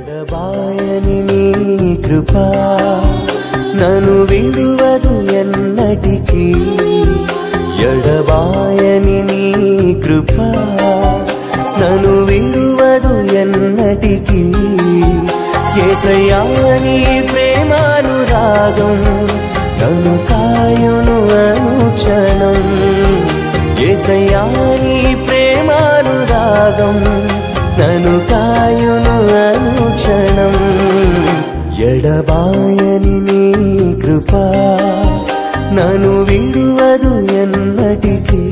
ఎడబాయని నీ కృపా నన్ను విడువదు ఎన్నటికీ. ఎడబాయని నీ కృపా నన్ను విడువదు ఎన్నటికీ. యేసయ్యా నీ ప్రేమానురాగం నన్ను కాయును అనుక్షణం. యేసయ్యా నీ ప్రేమానురాగం నన్ను కాయును అనుక్షణం. ఎడబాయని నీ కృపా నన్ను విడువదు ఎన్నటికీ.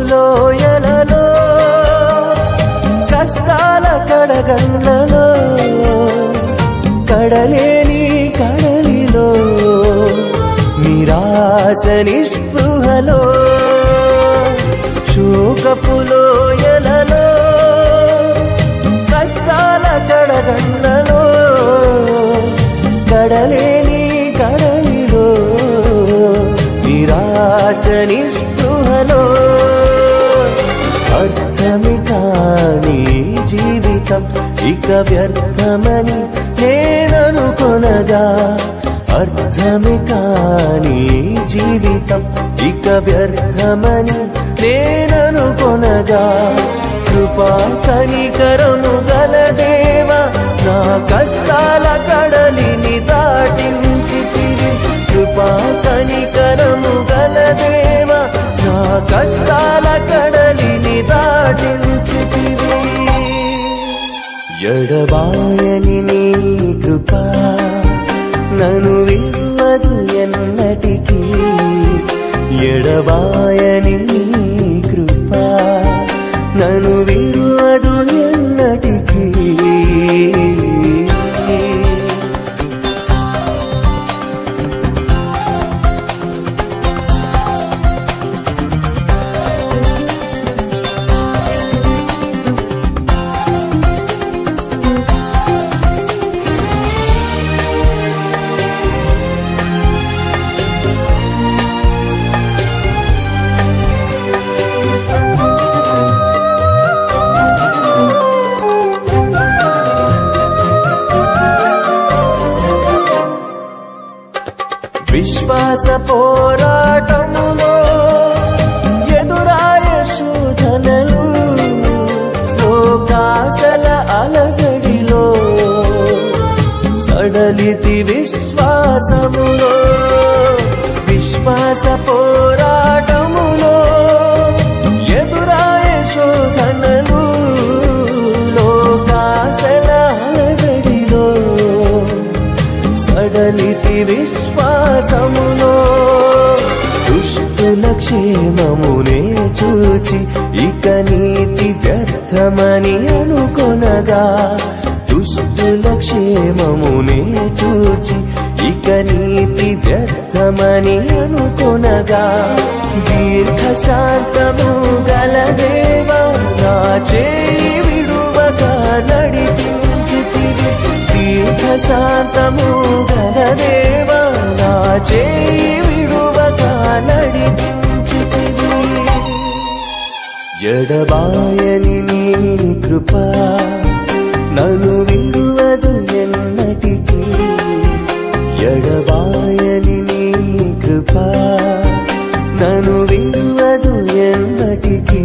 లోయలలో కష్టాల కడగండ్లలో కడలేని కడలిలో నిరాశ నిస్పృహలో శోకపు లోయలలో కష్టాల కడగండ్లలో కడలేని కడలిలో నిరాశ నిస్పృహలో అర్థమి కాని జీవితం ఇక వ్యర్థమని నేననుకొనగా. అర్థమి కాని జీవితం ఇక వ్యర్థమని నేననుకొనగా. కృపా కనికరము గల దేవా నా కష్టాల కడలిని దాటించితివి. కృపా కనికరము గల దేవా నా కష్టాల కడలిని దాటించితివి. ఎడబాయని నీ కృపా నన్ను విడువదు ఎన్నటికీ. ఎడబాయని నీ కృపా నన్ను విడువదు ఎన్నటికీ. విశ్వాస పోరాటములో ఎదురాయ శోధనలు లోకాశల అలజడిలో సడలితి విశ్వాసములో. విశ్వాస పోరాటములో ఎదురాయ శోధనలు లోకాశల అలజడిలో సడలితి విశ్వాసములో. దుష్టుల క్షేమమునే చూచి ఇక నీతి వ్యర్థమని అనుకొనగా. దుష్టుల క్షేమమునే చూచి ఇక నీతి వ్యర్థమని అనుకొనగా. దీర్ఘశాంతము గల దేవా నా చేయి విడువక నడిపించితివి. దీర్ఘశాంతము గల దేవా నా చేయి విడువక నడిపించితివి. ఎడబాయని నీ కృపా నన్ను విడువదు ఎన్నటికీ. ఎడబాయని నీ కృపా నన్ను విడువదు ఎన్నటికీ.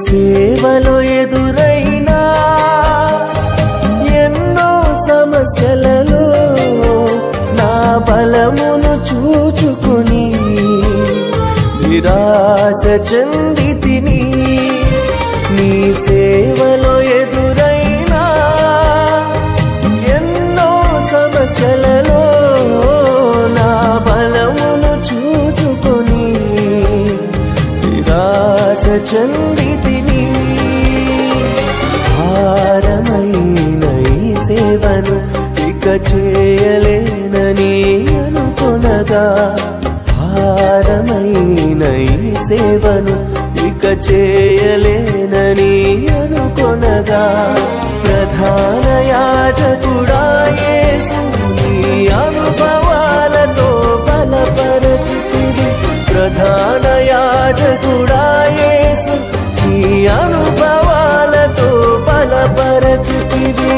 సేవలో ఎదురైనా ఎన్నో సమస్యలలో నా బలమును చూచుకుని నిరాశ చెందితిని. నీ సేవలో ఎదురైనా ఎన్నో సమస్యలలో నా బలమును చూచుకుని నిరాశ చెందితిని. భారమైన ఈ సేవను ఇక చేయలేనని అనుకొనగా, భారమైన ఈ సేవను ఇక చేయలేనని అనుకొనగా, ప్రధాన యాజకుడా యేసు నీ అనుభవాలతో బలపరచుతివి. ప్రధాన యాజకుడా యేసు నీ అనుభవాలతో బలపరచుతివి.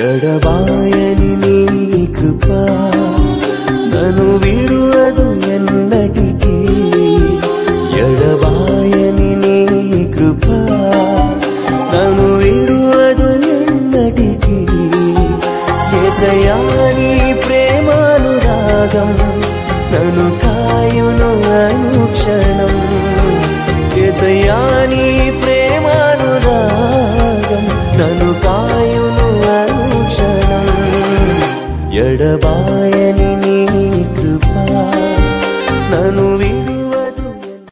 ఎడబాయని నీ కృప నన్ను విడు